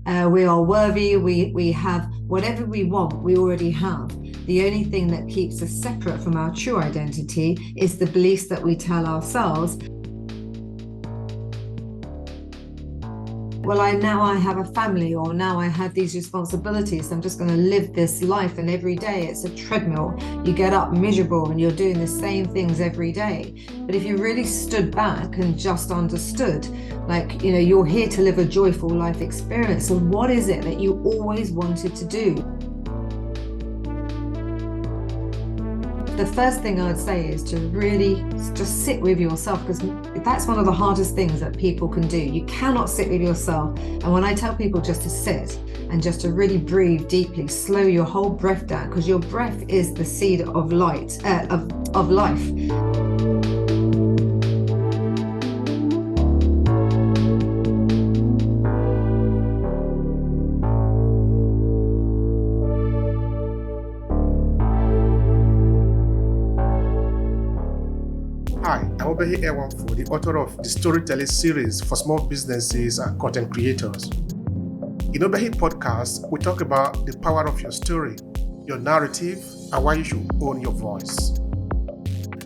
We are worthy. We have whatever we want, we already have. The only thing that keeps us separate from our true identity is the beliefs that we tell ourselves. Well, now I have a family, or now I have these responsibilities. I'm just going to live this life, and every day it's a treadmill. You get up miserable and you're doing the same things every day. But if you really stood back and just understood, like, you're here to live a joyful life experience. So what is it that you always wanted to do? The first thing I would say is to really just sit with yourself, because that's one of the hardest things that people can do. You cannot sit with yourself. And when I tell people just to sit and just to really breathe deeply, slow your whole breath down, because your breath is the seed of light, of life. Hi, I'm Obehi the author of the storytelling series for small businesses and content creators. In Obehi Podcast, we talk about the power of your story, your narrative, and why you should own your voice.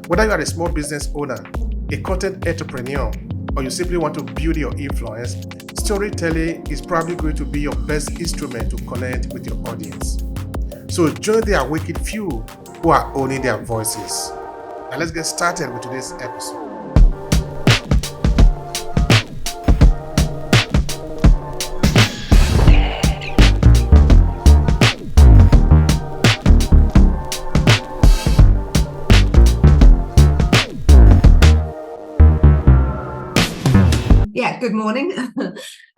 Whether you are a small business owner, a content entrepreneur, or you simply want to build your influence, storytelling is probably going to be your best instrument to connect with your audience. So join the awakened few who are owning their voices. Now let's get started with today's episode. Good morning.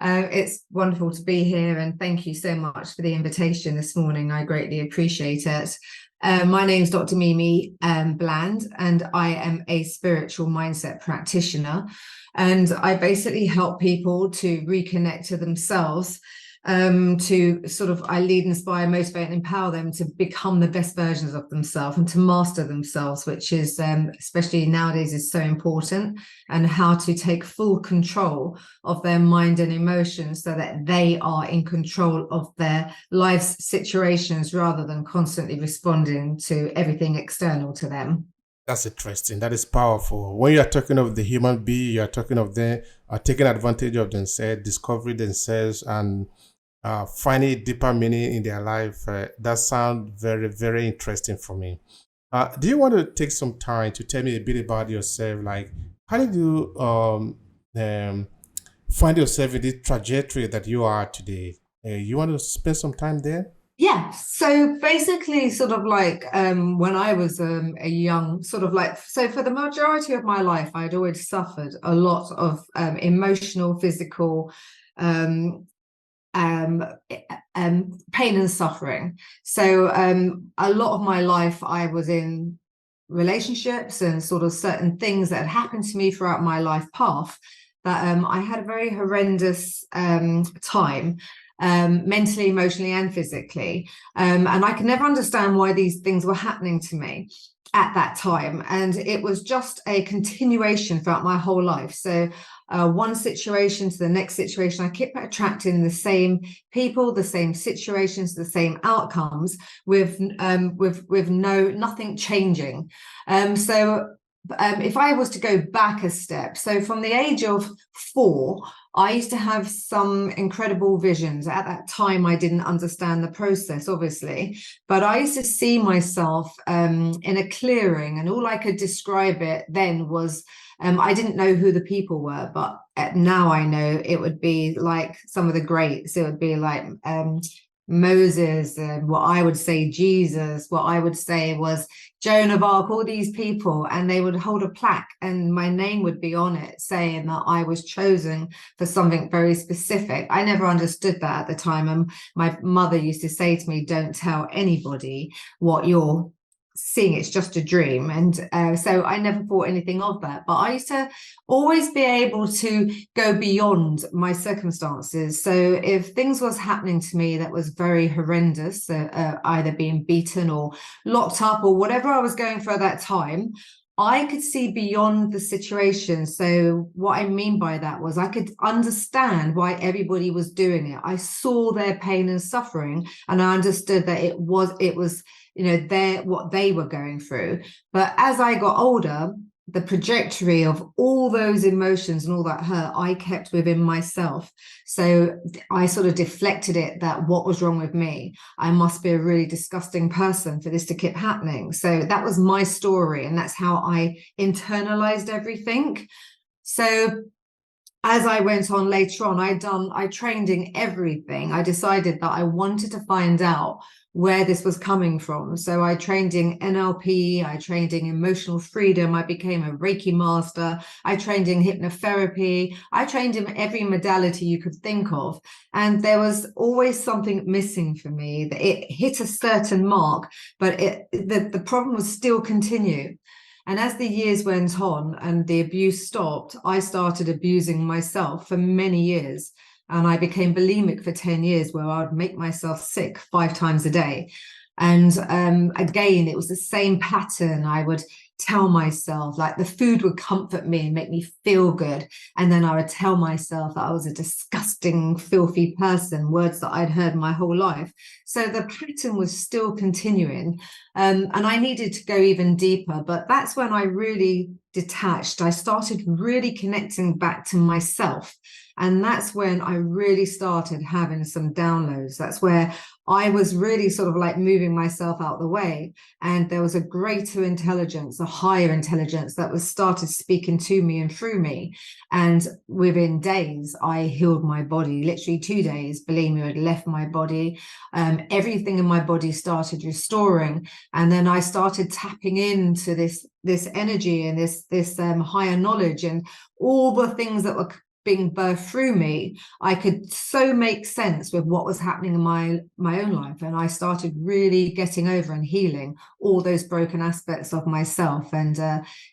It's wonderful to be here, and thank you so much for the invitation this morning. I greatly appreciate it. My name is Dr. Mimi Bland, and I am a spiritual mindset practitioner. And I basically help people to reconnect to themselves, I lead, inspire, motivate, and empower them to become the best versions of themselves and to master themselves, which is, especially nowadays, is so important, and how to take full control of their mind and emotions so that they are in control of their life's situations rather than constantly responding to everything external to them. That's interesting. That is powerful. When you are talking of the human being, you are talking of them taking advantage of themselves, discovering themselves, and finding a deeper meaning in their life. That sounds very, very interesting for me. Do you want to take some time to tell me a bit about yourself? Like, how did you find yourself in the trajectory that you are today? You want to spend some time there? Yeah, so basically when I was a young so for the majority of my life, I'd always suffered a lot of emotional, physical pain and suffering. So a lot of my life I was in relationships and sort of certain things that had happened to me throughout my life path that I had a very horrendous time, mentally, emotionally, and physically. And I could never understand why these things were happening to me at that time. And it was just a continuation throughout my whole life. So one situation to the next situation, I kept attracting the same people, the same situations, the same outcomes, with nothing changing. If I was to go back a step, so from the age of 4, I used to have some incredible visions. At that time, I didn't understand the process, obviously, but I used to see myself in a clearing, and all I could describe it then was, I didn't know who the people were, but now I know it would be like some of the greats. It would be like Moses, and what I would say Jesus, what I would say was Joan of Arc, all these people, and they would hold a plaque and my name would be on it saying that I was chosen for something very specific. I never understood that at the time, and my mother used to say to me, don't tell anybody what you're seeing, it's just a dream. And so I never thought anything of that, but I used to always be able to go beyond my circumstances. So if things was happening to me that was very horrendous, either being beaten or locked up or whatever I was going through at that time, I could see beyond the situation. So what I mean by that was I could understand why everybody was doing it. I saw their pain and suffering, and I understood that it was, what they were going through. But as I got older, the trajectory of all those emotions and all that hurt, I kept within myself. So I sort of deflected it, that what was wrong with me? I must be a really disgusting person for this to keep happening. So that was my story, and that's how I internalized everything. So as I went on later on, I trained in everything. I decided that I wanted to find out where this was coming from. So I trained in NLP, I trained in emotional freedom, I became a Reiki master, I trained in hypnotherapy, I trained in every modality you could think of. And there was always something missing for me. That it hit a certain mark, but the problem would still continue. And as the years went on and the abuse stopped, I started abusing myself for many years. And I became bulimic for 10 years, where I would make myself sick 5 times a day. And again, it was the same pattern. I would tell myself, like, the food would comfort me and make me feel good. And then I would tell myself that I was a disgusting, filthy person, words that I'd heard my whole life. So the pattern was still continuing. And I needed to go even deeper. But that's when I really detached. I started really connecting back to myself. And that's when I really started having some downloads. That's where I was really sort of like moving myself out the way. And there was a greater intelligence, a higher intelligence that was started speaking to me and through me. And within days, I healed my body. Literally 2 days, bulimia had left my body. Everything in my body started restoring. And then I started tapping into this energy and this higher knowledge, and all the things that were being birthed through me. I could so make sense with what was happening in my own life. And I started really getting over and healing all those broken aspects of myself. And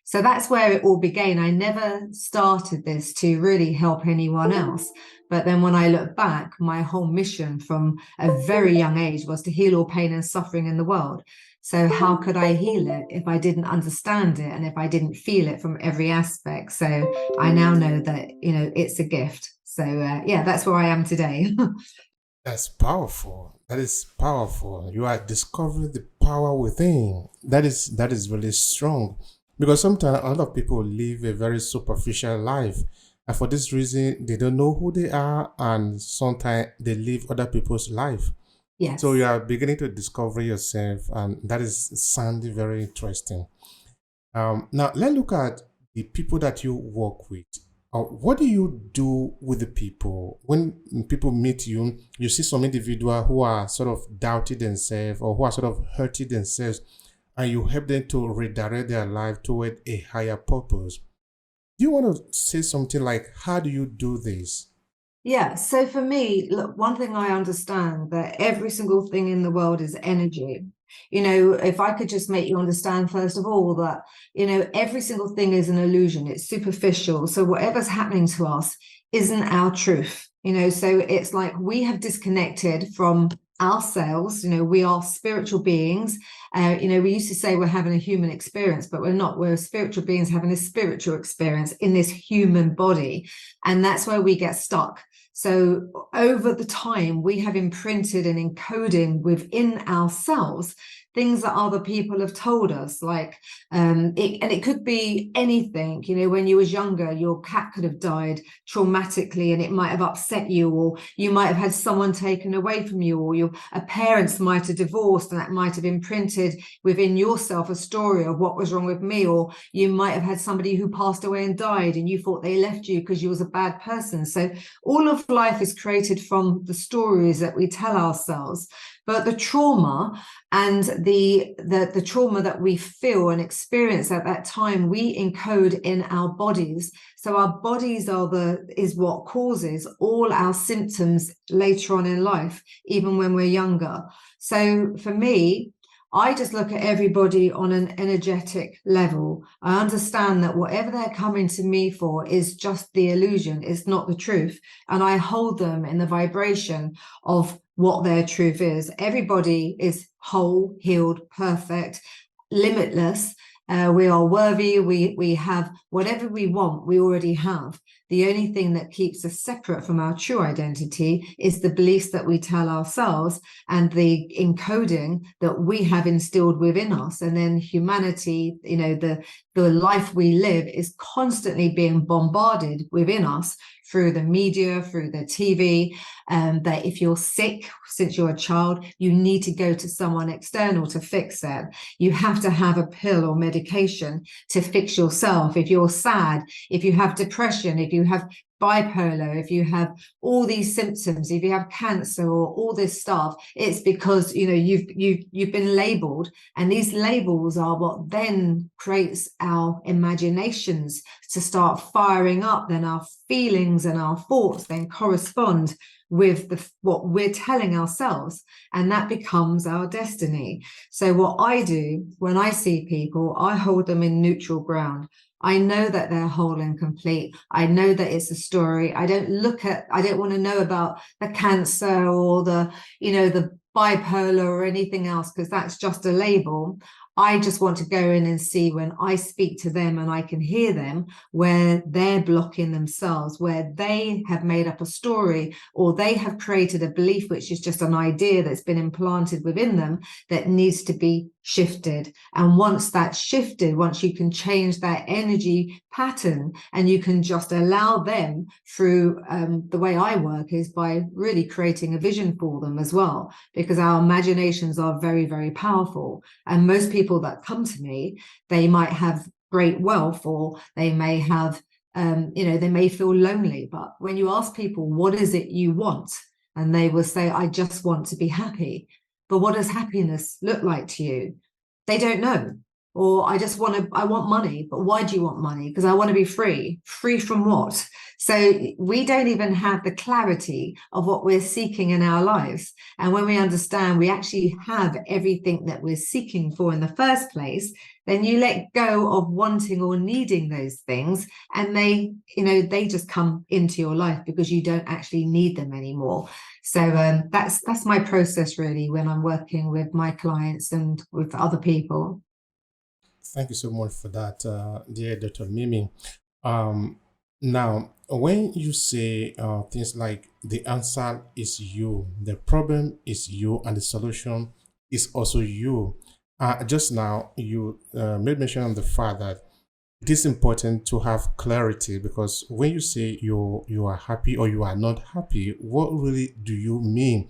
so that's where it all began. I never started this to really help anyone else. But then when I look back, my whole mission from a very young age was to heal all pain and suffering in the world. So how could I heal it if I didn't understand it and if I didn't feel it from every aspect? So I now know that, it's a gift. So yeah, that's where I am today. That's powerful. That is powerful. You are discovering the power within. That is really strong. Because sometimes a lot of people live a very superficial life. And for this reason, they don't know who they are, and sometimes they live other people's life. Yes. So you are beginning to discover yourself, and that is sounding very interesting. Now, let's look at the people that you work with. What do you do with the people? When people meet you, you see some individual who are sort of doubting themselves or who are sort of hurting themselves, and you help them to redirect their life toward a higher purpose. Do you want to say something like, how do you do this? Yeah, so for me, look, one thing I understand, that every single thing in the world is energy. If I could just make you understand, first of all, that, every single thing is an illusion. It's superficial. So whatever's happening to us isn't our truth. So it's like we have disconnected from ourselves. We are spiritual beings. We used to say we're having a human experience, but we're not. We're spiritual beings having a spiritual experience in this human body. And that's where we get stuck. So over the time, we have imprinted and encoding within ourselves things that other people have told us, like, it could be anything. When you was younger, your cat could have died traumatically and it might have upset you, or you might have had someone taken away from you, or your parents might have divorced, and that might have imprinted within yourself a story of what was wrong with me. Or you might have had somebody who passed away and died, and you thought they left you because you was a bad person. So all of life is created from the stories that we tell ourselves. But the trauma and the trauma that we feel and experience at that time, we encode in our bodies. So our bodies is what causes all our symptoms later on in life, even when we're younger. So for me, I just look at everybody on an energetic level. I understand that whatever they're coming to me for is just the illusion. It's not the truth. And I hold them in the vibration of what their truth is. Everybody is whole, healed, perfect, limitless. We are worthy. We have whatever we want, we already have. The only thing that keeps us separate from our true identity is the beliefs that we tell ourselves and the encoding that we have instilled within us. And then humanity, the life we live is constantly being bombarded within us through the media, through the TV, that if you're sick since you're a child, you need to go to someone external to fix it. You have to have a pill or medication to fix yourself. If you're sad, if you have depression, if you have bipolar, if you have all these symptoms, if you have cancer or all this stuff, it's because you've been labeled, and these labels are what then creates our imaginations to start firing up. Then our feelings and our thoughts then correspond with what we're telling ourselves, and that becomes our destiny. So what I do when I see people, I hold them in neutral ground. I know that they're whole and complete. I know that it's a story. I don't want to know about the cancer or the bipolar or anything else, because that's just a label. I just want to go in and see, when I speak to them and I can hear them, where they're blocking themselves, where they have made up a story, or they have created a belief, which is just an idea that's been implanted within them that needs to be shifted. And once that's shifted, once you can change that energy pattern, and you can just allow them through the way I work is by really creating a vision for them as well, because our imaginations are very, very powerful. And most people that come to me, they might have great wealth, or they may have they may feel lonely. But when you ask people, what is it you want? And they will say, I just want to be happy. But what does happiness look like to you? They don't know. Or I want money. But why do you want money? Because I want to be free. Free from what? So we don't even have the clarity of what we're seeking in our lives. And when we understand we actually have everything that we're seeking for in the first place, then you let go of wanting or needing those things, and they just come into your life because you don't actually need them anymore. So that's my process really when I'm working with my clients and with other people. Thank you so much for that, dear Dr. Mimi. Now, when you say things like the answer is you, the problem is you, and the solution is also you, just now you made mention of the fact that it is important to have clarity, because when you say you are happy or you are not happy, what really do you mean?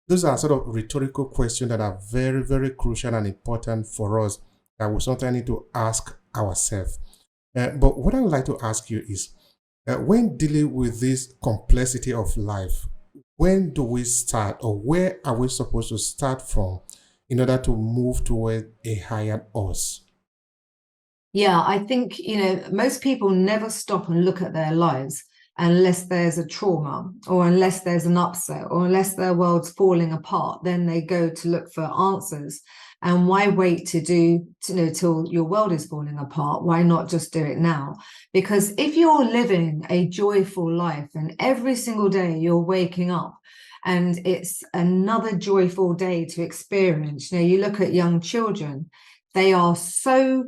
Those are sort of rhetorical questions that are very, very crucial and important for us, that we sometimes need to ask ourselves. But what I would like to ask you is, when dealing with this complexity of life, when do we start, or where are we supposed to start from in order to move toward a higher us? Yeah, I think, most people never stop and look at their lives unless there's a trauma, or unless there's an upset, or unless their world's falling apart. Then they go to look for answers. And why wait till your world is falling apart? Why not just do it now? Because if you're living a joyful life and every single day you're waking up and it's another joyful day to experience, you look at young children, they are so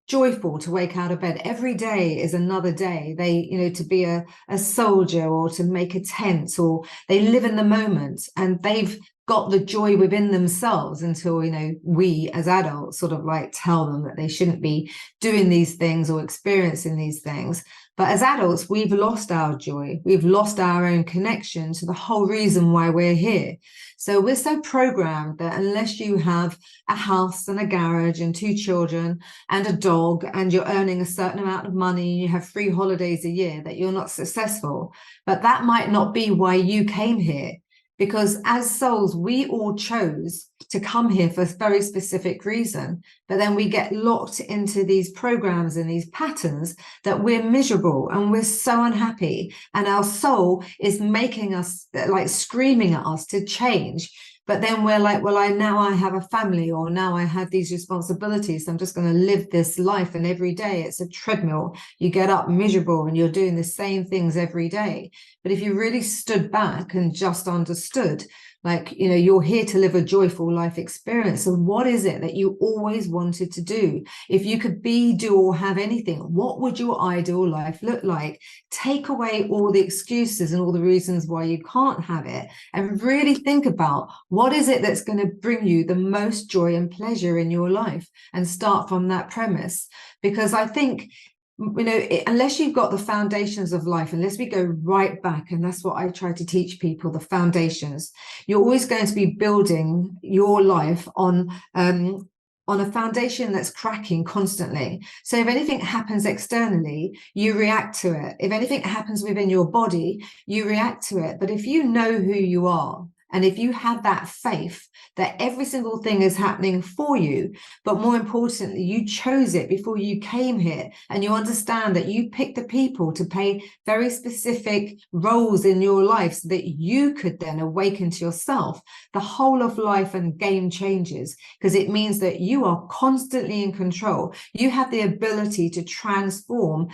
joyful to wake out of bed. Every day is another day. They, to be a soldier, or to make a tent, or they live in the moment, and they've got the joy within themselves until, we as adults sort of like tell them that they shouldn't be doing these things or experiencing these things. But as adults, we've lost our joy. We've lost our own connection to the whole reason why we're here. So we're so programmed that unless you have a house and a garage and 2 children and a dog, and you're earning a certain amount of money, and you have 3 holidays a year, that you're not successful. But that might not be why you came here. Because as souls, we all chose to come here for a very specific reason. But then we get locked into these programs and these patterns that we're miserable and we're so unhappy. And our soul is making us, like, screaming at us to change. But then we're like, well, now I have a family, or now I have these responsibilities. So I'm just going to live this life. And every day it's a treadmill. You get up miserable and you're doing the same things every day. But if you really stood back and just understood, Like, you're here to live a joyful life experience. So what is it that you always wanted to do? If you could be, do, or have anything, what would your ideal life look like? Take away all the excuses and all the reasons why you can't have it, and really think about what is it that's going to bring you the most joy and pleasure in your life, and start from that premise. Because I think, unless you've got the foundations of life, unless we go right back, and that's what I try to teach people, the foundations, you're always going to be building your life on a foundation that's cracking constantly. So if anything happens externally, you react to it. If anything happens within your body, you react to it. But if you know who you are, and if you have that faith that every single thing is happening for you, but more importantly, you chose it before you came here, and you understand that you picked the people to play very specific roles in your life so that you could then awaken to yourself, the whole of life and game changes, because it means that you are constantly in control. You have the ability to transform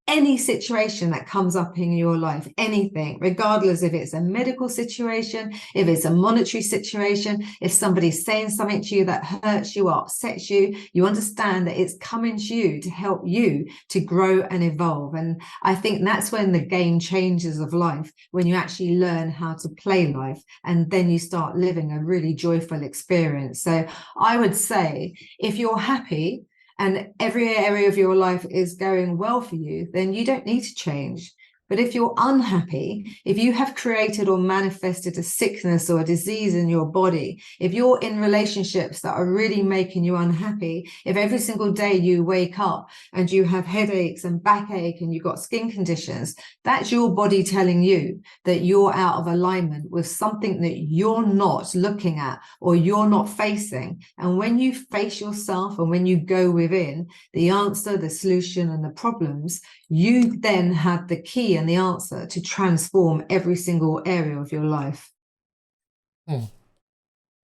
any situation that comes up in your life, anything, regardless if it's a medical situation, if it's a monetary situation, if somebody's saying something to you that hurts you or upsets you, you understand that it's coming to you to help you to grow and evolve. And I think that's when the game changes of life, when you actually learn how to play life, and then you start living a really joyful experience. So I would say, if you're happy and every area of your life is going well for you, then you don't need to change. But if you're unhappy, if you have created or manifested a sickness or a disease in your body, if you're in relationships that are really making you unhappy, if every single day you wake up and you have headaches and backache and you've got skin conditions, that's your body telling you that you're out of alignment with something that you're not looking at or you're not facing. And when you face yourself and when you go within, the answer, the solution, and the problems, you then have the key and the answer to transform every single area of your life.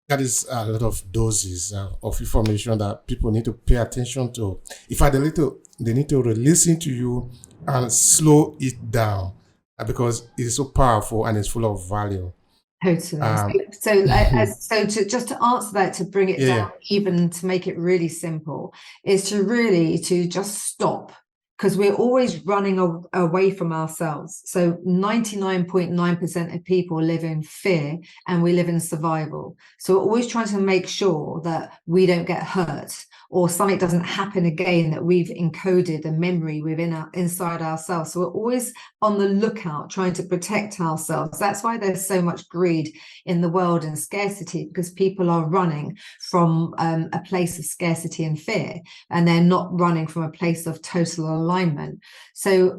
That is a lot of doses of information that people need to pay attention to. In fact, they need to listen to you and slow it down because it's so powerful and it's full of value. Totally. Just to answer that, to bring it down, even to make it really simple, is to just stop. Because we're always running away from ourselves. So 99.9% of people live in fear, and we live in survival. So we're always trying to make sure that we don't get hurt, or something doesn't happen again, that we've encoded a memory inside ourselves. So we're always on the lookout, trying to protect ourselves. That's why there's so much greed in the world and scarcity, because people are running from a place of scarcity and fear, and they're not running from a place of total alignment. So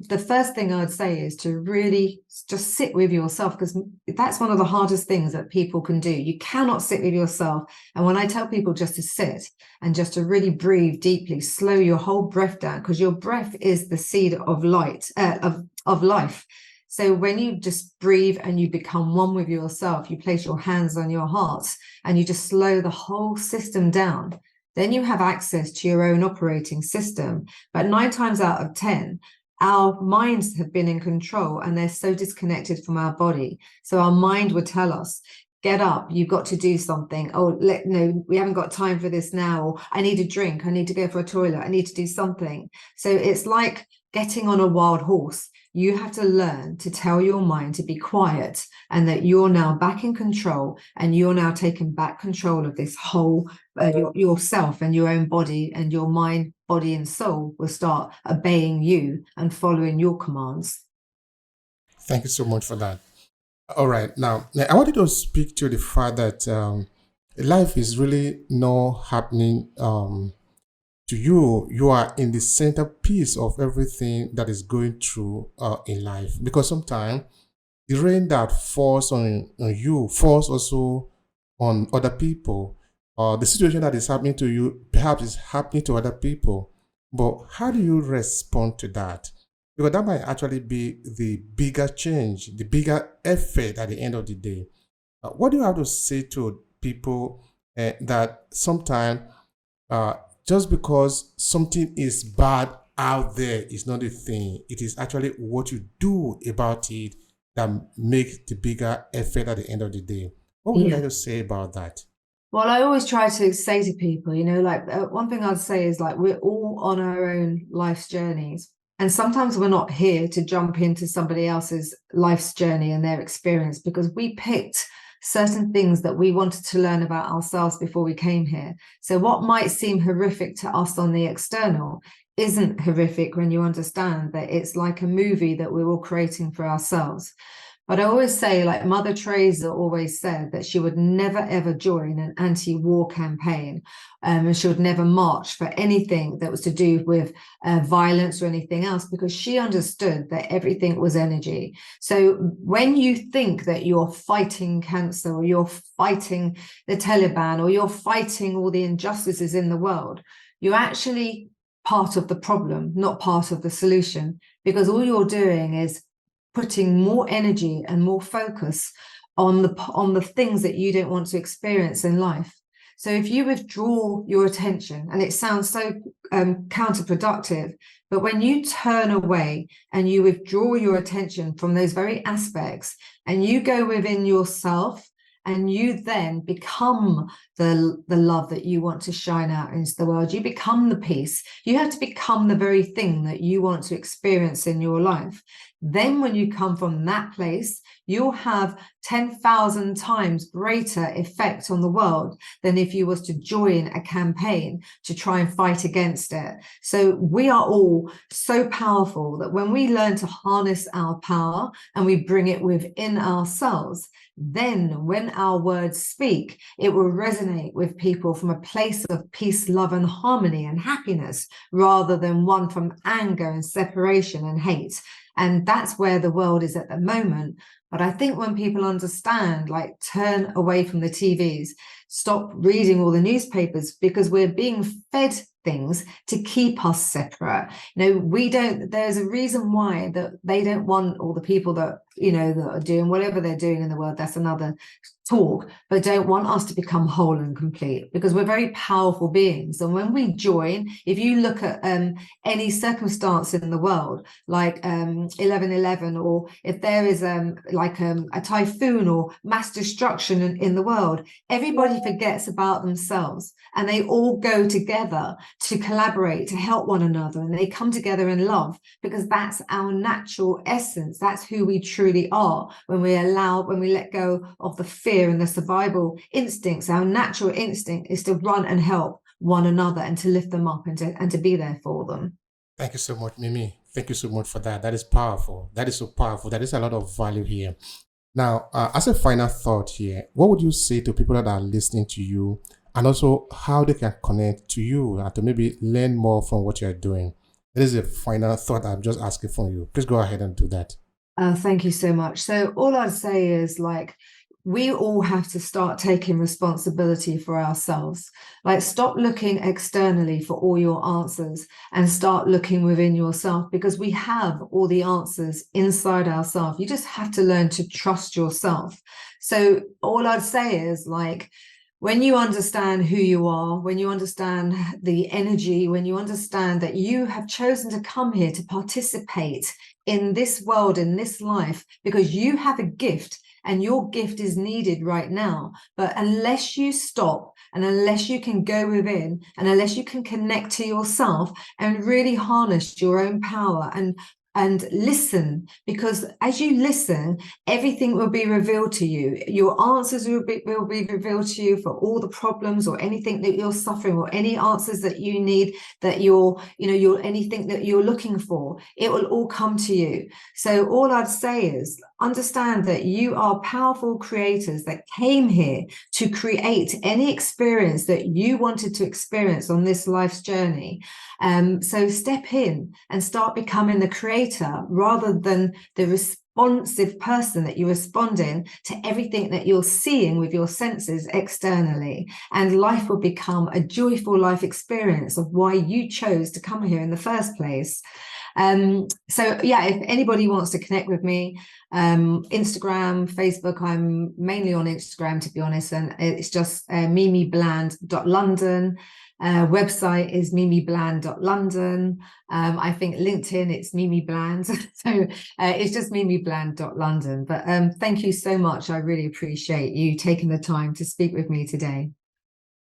the first thing I would say is to really just sit with yourself, because that's one of the hardest things that people can do. You cannot sit with yourself. And when I tell people just to sit and just to really breathe deeply, slow your whole breath down, because your breath is the seed of light, of life. So when you just breathe and you become one with yourself, you place your hands on your heart and you just slow the whole system down, then you have access to your own operating system. But 9 times out of 10, our minds have been in control and they're so disconnected from our body. So our mind would tell us, get up, you've got to do something. Oh, no, we haven't got time for this now. Or, I need a drink, I need to go for a toilet, I need to do something. So it's like getting on a wild horse. You have to learn to tell your mind to be quiet, and that you're now back in control, and you're now taking back control of this whole yourself and your own body, and your mind, body, and soul will start obeying you and following your commands. Thank you so much for that. All right. Now, I wanted to speak to the fact that life is really not happening to you. You are in the centerpiece of everything that is going through in life. Because sometimes the rain that falls on you falls also on other people. The situation that is happening to you perhaps is happening to other people. But how do you respond to that? Because that might actually be the bigger change, the bigger effect at the end of the day. What do you have to say to people that sometimes just because something is bad out there is not a thing? It is actually what you do about it that make the bigger effect at the end of the day. What would you like to say about that? Well, I always try to say to people, one thing I'd say is like, we're all on our own life's journeys. And sometimes we're not here to jump into somebody else's life's journey and their experience, because we picked certain things that we wanted to learn about ourselves before we came here. So what might seem horrific to us on the external isn't horrific when you understand that it's like a movie that we're all creating for ourselves. But I always say, like Mother Teresa always said, that she would never, ever join an anti-war campaign. And she would never march for anything that was to do with violence or anything else, because she understood that everything was energy. So when you think that you're fighting cancer, or you're fighting the Taliban, or you're fighting all the injustices in the world, you're actually part of the problem, not part of the solution, because all you're doing is putting more energy and more focus on the things that you don't want to experience in life. So if you withdraw your attention, and it sounds so counterproductive, but when you turn away and you withdraw your attention from those very aspects, and you go within yourself, and you then become the love that you want to shine out into the world, you become the peace, you have to become the very thing that you want to experience in your life. Then when you come from that place, you'll have 10,000 times greater effect on the world than if you was to join a campaign to try and fight against it. So we are all so powerful that when we learn to harness our power and we bring it within ourselves, then when our words speak, it will resonate with people from a place of peace, love, and harmony and happiness, rather than one from anger and separation and hate. And that's where the world is at the moment. But I think when people understand, like, turn away from the TVs, stop reading all the newspapers, because we're being fed things to keep us separate. There's a reason why that they don't want all the people that, that are doing whatever they're doing in the world. That's another talk, but don't want us to become whole and complete, because we're very powerful beings. And when we join, if you look at any circumstance in the world, like 11/11, or if there is a typhoon or mass destruction in the world, everybody forgets about themselves, and they all go together to collaborate, to help one another, and they come together in love, because that's our natural essence. That's who we truly are. When we let go of the fear and the survival instincts, our natural instinct is to run and help one another, and to lift them up, and to be there for them. Thank you so much, Mimi. Thank you so much for that. That is powerful. That is so powerful. There is a lot of value here. Now, as a final thought here, what would you say to people that are listening to you, and also how they can connect to you and to maybe learn more from what you're doing? That is a final thought I'm just asking from you. Please go ahead and do that. Thank you so much. So all I'd say is, like, we all have to start taking responsibility for ourselves. Like, stop looking externally for all your answers and start looking within yourself, because we have all the answers inside ourselves. You just have to learn to trust yourself. So all I'd say is, like, when you understand who you are, when you understand the energy, when you understand that you have chosen to come here to participate in this world, in this life, because you have a gift, and your gift is needed right now. But unless you stop, and unless you can go within, and unless you can connect to yourself and really harness your own power and listen, because as you listen, everything will be revealed to you. Your answers will be revealed to you for all the problems or anything that you're suffering, or any answers that you need, that you're anything that you're looking for, it will all come to you. So all I'd say is, understand that you are powerful creators that came here to create any experience that you wanted to experience on this life's journey. So step in and start becoming the creator, rather than the responsive person that you're responding to everything that you're seeing with your senses externally. And life will become a joyful life experience of why you chose to come here in the first place. So yeah, if anybody wants to connect with me, Instagram, Facebook, I'm mainly on Instagram, to be honest, and it's just mimibland.london. Website is mimibland.london. I think LinkedIn, it's Mimi Bland. So it's just mimibland.london. But thank you so much. I really appreciate you taking the time to speak with me today.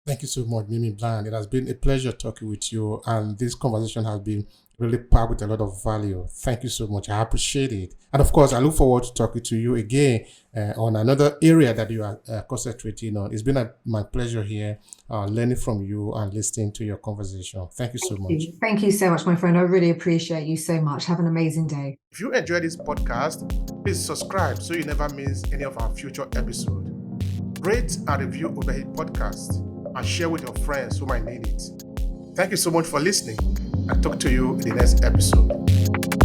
Thank you so much, Mimi Bland. It has been a pleasure talking with you, and this conversation has been really packed with a lot of value. Thank you so much. I appreciate it. And of course, I look forward to talking to you again on another area that you are concentrating on. It's been my pleasure here learning from you and listening to your conversation. Thank you so much. Thank you so much, my friend. I really appreciate you so much. Have an amazing day. If you enjoyed this podcast, please subscribe so you never miss any of our future episodes. Rate and review Obehi Podcast and share with your friends who might need it. Thank you so much for listening, and talk to you in the next episode.